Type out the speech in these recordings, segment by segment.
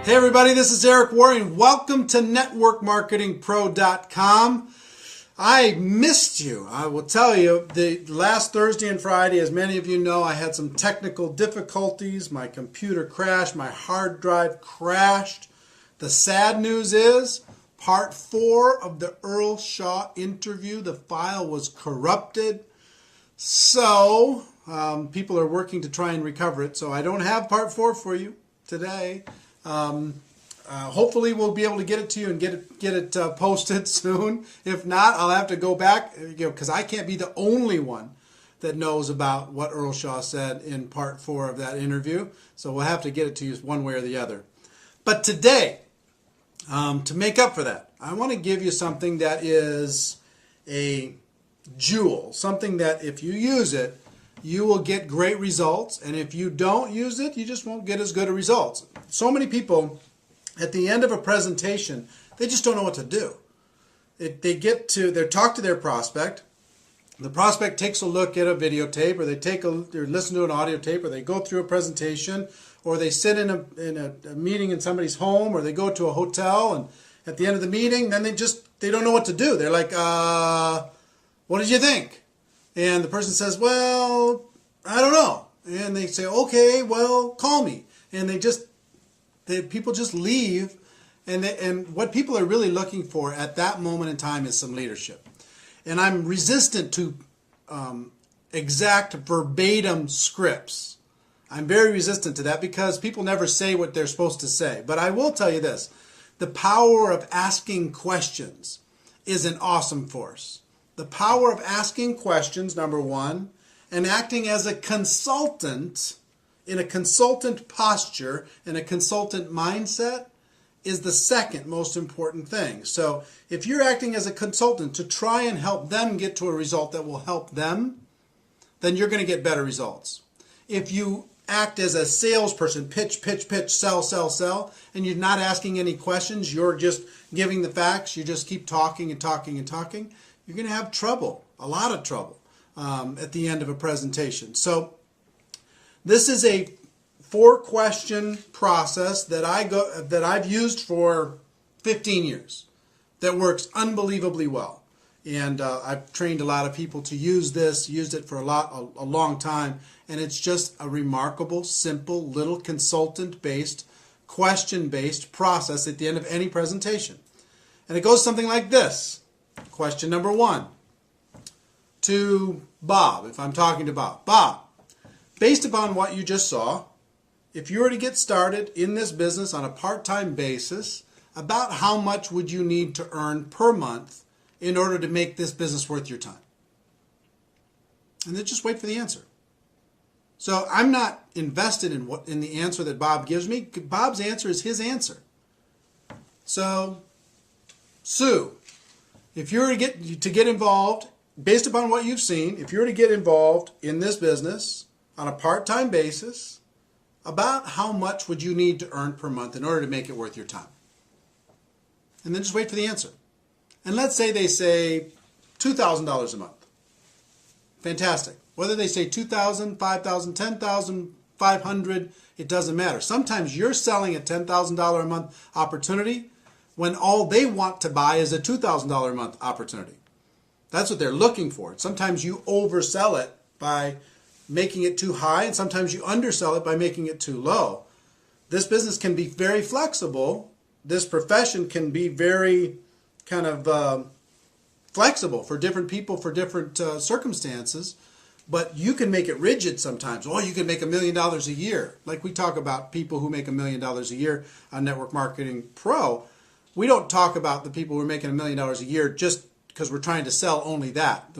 Hey everybody, this is Eric Waring. Welcome to networkmarketingpro.com. I missed you. I will tell you, the last Thursday and Friday, as many of you know, I had some technical difficulties. My computer crashed, my hard drive crashed. The sad news is, part 4 of the Earl Shaw interview, the file was corrupted. So, people are working to try and recover it. So I don't have part 4 for you today. Hopefully we'll be able to get it to you and get it posted soon. If not, I'll have to go back, because I can't be the only one that knows about what Earl Shaw said in part 4 of that interview. So we'll have to get it to you one way or the other. But today, to make up for that, I want to give you something that is a jewel, something that if you use it, you will get great results, and if you don't use it, you just won't get as good of results. So many people, at the end of a presentation, they just don't know what to do. They talk to their prospect. The prospect takes a look at a videotape, or they listen to an audio tape, or they go through a presentation, or they sit in a meeting in somebody's home, or they go to a hotel, and at the end of the meeting, then they don't know what to do. They're like, what did you think? And the person says, well, I don't know. And they say, okay, well, call me. And people just leave. And what people are really looking for at that moment in time is some leadership. And I'm resistant to exact verbatim scripts. I'm very resistant to that because people never say what they're supposed to say. But I will tell you this, the power of asking questions is an awesome force. The power of asking questions, number one, and acting as a consultant, in a consultant posture, in a consultant mindset, is the second most important thing. So if you're acting as a consultant to try and help them get to a result that will help them, then you're going to get better results. If you act as a salesperson, pitch, sell, and you're not asking any questions, you're just giving the facts, you just keep talking and talking and talking, you're going to have trouble, a lot of trouble, at the end of a presentation. So this is a 4-question process that I've used for 15 years that works unbelievably well. And I've trained a lot of people to use this, used it for a long time, and it's just a remarkable, simple, little consultant-based, question-based process at the end of any presentation. And it goes something like this. Question number 1 to Bob, if I'm talking to Bob. Bob, based upon what you just saw, if you were to get started in this business on a part-time basis, about how much would you need to earn per month in order to make this business worth your time? And then just wait for the answer. So I'm not invested in the answer that Bob gives me. Bob's answer is his answer. So, Sue, if you were to get involved, based upon what you've seen, if you were to get involved in this business on a part-time basis, about how much would you need to earn per month in order to make it worth your time? And then just wait for the answer. And let's say they say $2,000 a month. Fantastic. Whether they say $2,000, $5,000, $10,000, $500, it doesn't matter. Sometimes you're selling a $10,000 a month opportunity when all they want to buy is a $2,000 a month opportunity. That's what they're looking for. Sometimes you oversell it by making it too high, and sometimes you undersell it by making it too low. This business can be very flexible. This profession can be very kind of flexible for different people, for different circumstances, but you can make it rigid sometimes. Oh, you can make $1 million a year. Like we talk about people who make $1 million a year on Network Marketing Pro. We don't talk about the people who are making $1 million a year just because we're trying to sell only that.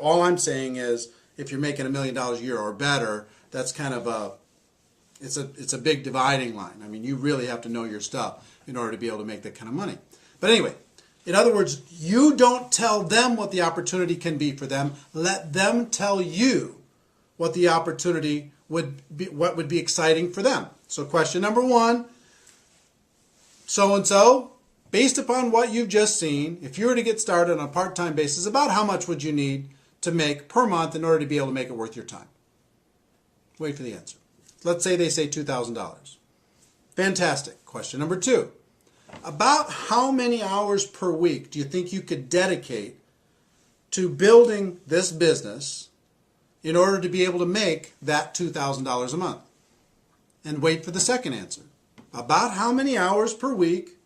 All I'm saying is if you're making $1 million a year or better, that's kind of it's a big dividing line. I mean, you really have to know your stuff in order to be able to make that kind of money. But anyway, in other words, you don't tell them what the opportunity can be for them. Let them tell you what the opportunity would be, what would be exciting for them. So question number 1, so-and-so, based upon what you've just seen, if you were to get started on a part-time basis, about how much would you need to make per month in order to be able to make it worth your time? Wait for the answer. Let's say they say $2,000. Fantastic. Question number 2. About how many hours per week do you think you could dedicate to building this business in order to be able to make that $2,000 a month? And wait for the second answer. About how many hours per week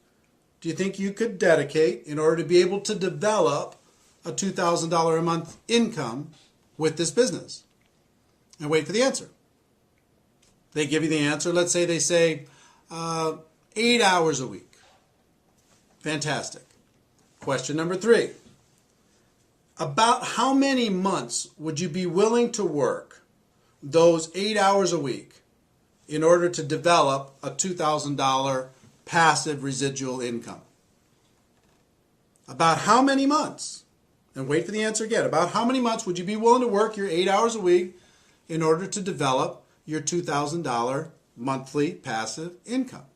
do you think you could dedicate in order to be able to develop a $2,000 a month income with this business? And wait for the answer. They give you the answer. Let's say they say 8 hours a week. Fantastic. Question number 3. About how many months would you be willing to work those 8 hours a week in order to develop a $2,000 passive residual income? About how many months? And wait for the answer again. About how many months would you be willing to work your 8 hours a week in order to develop your $2,000 monthly passive income?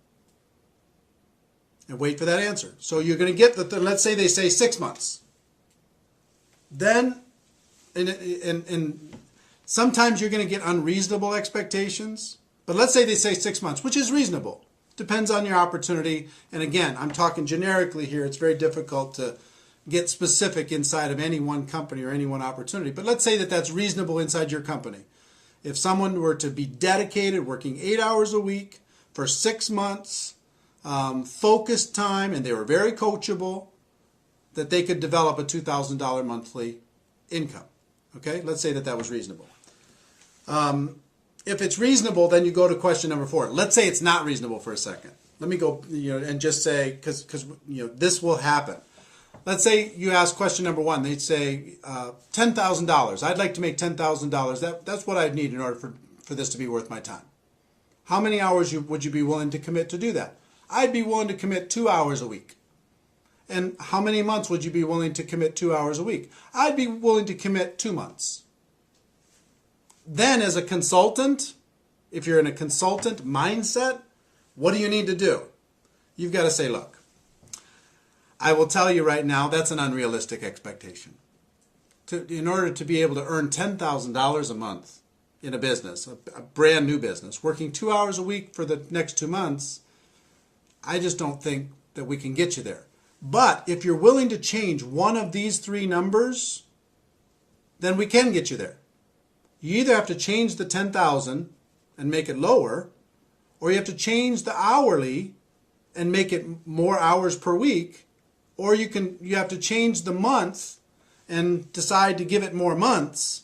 And wait for that answer. So you're going to get let's say they say 6 months. Then, and sometimes you're going to get unreasonable expectations. But let's say they say 6 months, which is reasonable. Depends on your opportunity. And again, I'm talking generically here. It's very difficult to get specific inside of any one company or any one opportunity. But let's say that that's reasonable inside your company. If someone were to be dedicated, working 8 hours a week for 6 months, focused time, and they were very coachable, that they could develop a $2,000 monthly income. Okay, let's say that that was reasonable. If it's reasonable, then you go to question number 4. Let's say it's not reasonable for a second. Let me go, and just say, because this will happen. Let's say you ask question number 1. They'd say $10,000. I'd like to make $10,000. That's what I'd need in order for this to be worth my time. How many hours would you be willing to commit to do that? I'd be willing to commit 2 hours a week. And how many months would you be willing to commit 2 hours a week? I'd be willing to commit 2 months. Then as a consultant, if you're in a consultant mindset, what do you need to do? You've got to say, look, I will tell you right now, that's an unrealistic expectation. In order to be able to earn $10,000 a month in a business, a brand new business, working 2 hours a week for the next 2 months, I just don't think that we can get you there. But if you're willing to change one of these 3 numbers, then we can get you there. You either have to change the 10,000 and make it lower, or you have to change the hourly and make it more hours per week, or you have to change the month and decide to give it more months.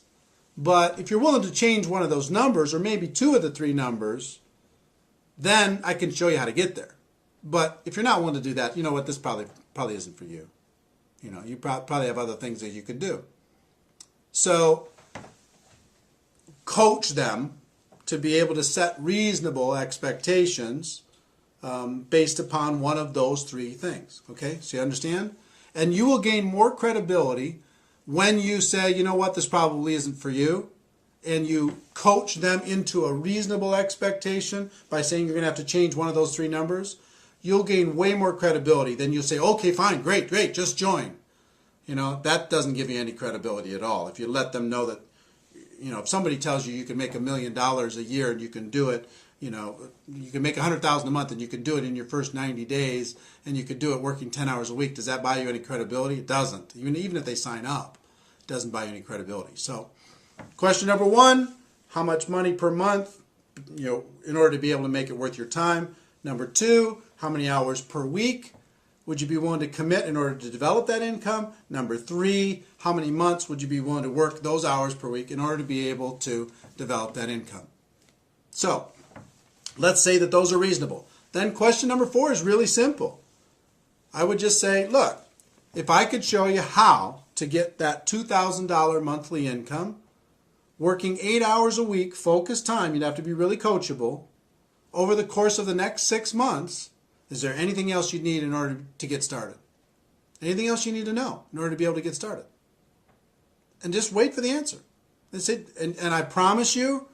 But if you're willing to change one of those numbers, or maybe 2 of the 3 numbers, then I can show you how to get there. But if you're not willing to do that, you know what, this probably isn't for you. You probably have other things that you could do. So coach them to be able to set reasonable expectations based upon one of those 3 things. Okay, so you understand? And you will gain more credibility when you say, you know what, this probably isn't for you, and you coach them into a reasonable expectation by saying you're going to have to change one of those 3 numbers. You'll gain way more credibility than you'll say, okay, fine, great, just join. That doesn't give you any credibility at all. If you let them know that, if somebody tells you can make $1 million a year and you can do it, you can make $100,000 a month and you can do it in your first 90 days and you could do it working 10 hours a week, does that buy you any credibility? It doesn't. Even if they sign up, it doesn't buy you any credibility. So question number 1, how much money per month, in order to be able to make it worth your time? Number 2, how many hours per week would you be willing to commit in order to develop that income? Number 3, how many months would you be willing to work those hours per week in order to be able to develop that income? So let's say that those are reasonable. Then question number 4 is really simple. I would just say, look, if I could show you how to get that $2,000 monthly income, working 8 hours a week, focused time, you'd have to be really coachable, over the course of the next 6 months, is there anything else you need in order to get started? Anything else you need to know in order to be able to get started? And just wait for the answer. That's it. And I promise you,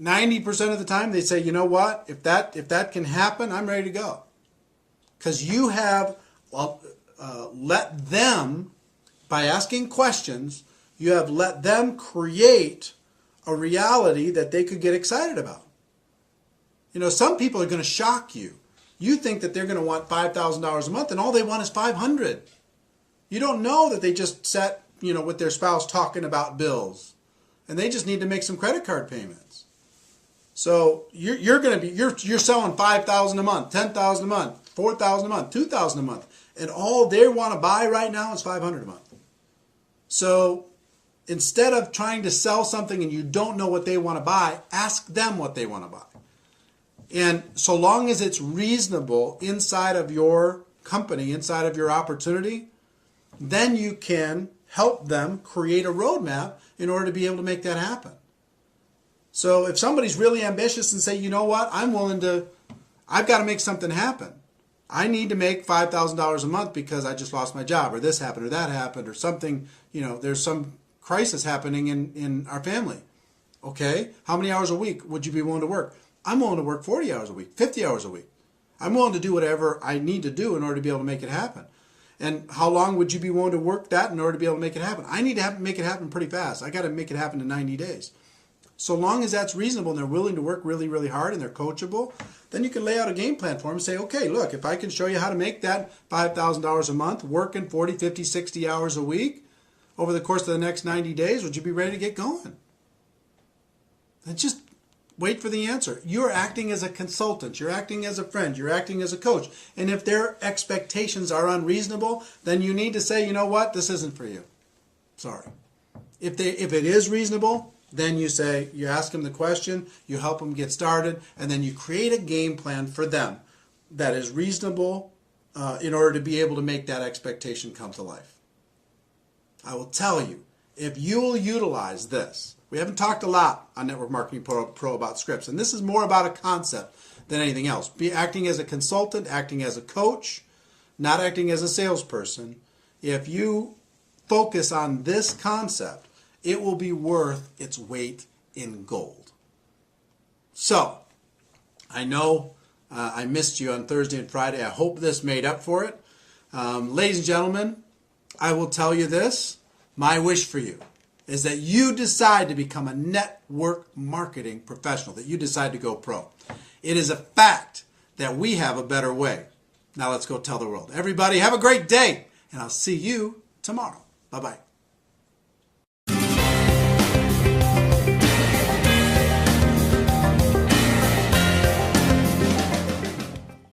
90% of the time they say, you know what, if that can happen, I'm ready to go. Because you have let them, by asking questions, you have let them create a reality that they could get excited about. Some people are going to shock you. You think that they're going to want $5,000 a month, and all they want is $500. You don't know that they just sat, with their spouse talking about bills, and they just need to make some credit card payments. So you're selling $5,000 a month, $10,000 a month, $4,000 a month, $2,000 a month, and all they want to buy right now is $500 a month. So instead of trying to sell something and you don't know what they want to buy, ask them what they want to buy. And so long as it's reasonable inside of your company, inside of your opportunity, then you can help them create a roadmap in order to be able to make that happen. So if somebody's really ambitious and say, you know what, I've got to make something happen. I need to make $5,000 a month because I just lost my job, or this happened, or that happened, or something, there's some crisis happening in our family. Okay, how many hours a week would you be willing to work? I'm willing to work 40 hours a week, 50 hours a week. I'm willing to do whatever I need to do in order to be able to make it happen. And how long would you be willing to work that in order to be able to make it happen? I need to make it happen pretty fast. I got to make it happen in 90 days. So long as that's reasonable and they're willing to work really, really hard and they're coachable, then you can lay out a game plan for them and say, okay, look, if I can show you how to make that $5,000 a month, working 40, 50, 60 hours a week over the course of the next 90 days, would you be ready to get going? And just wait for the answer. You're acting as a consultant. You're acting as a friend. You're acting as a coach. And if their expectations are unreasonable, then you need to say, you know what, this isn't for you. Sorry. If it is reasonable, then you ask them the question, you help them get started, and then you create a game plan for them that is reasonable in order to be able to make that expectation come to life. I will tell you, if you will utilize this, we haven't talked a lot on Network Marketing Pro about scripts, and this is more about a concept than anything else. Be acting as a consultant, acting as a coach, not acting as a salesperson. If you focus on this concept, it will be worth its weight in gold. So, I know I missed you on Thursday and Friday. I hope this made up for it. Ladies and gentlemen, I will tell you this. My wish for you is that you decide to become a network marketing professional, that you decide to go pro. It is a fact that we have a better way. Now let's go tell the world. Everybody have a great day, and I'll see you tomorrow. Bye-bye.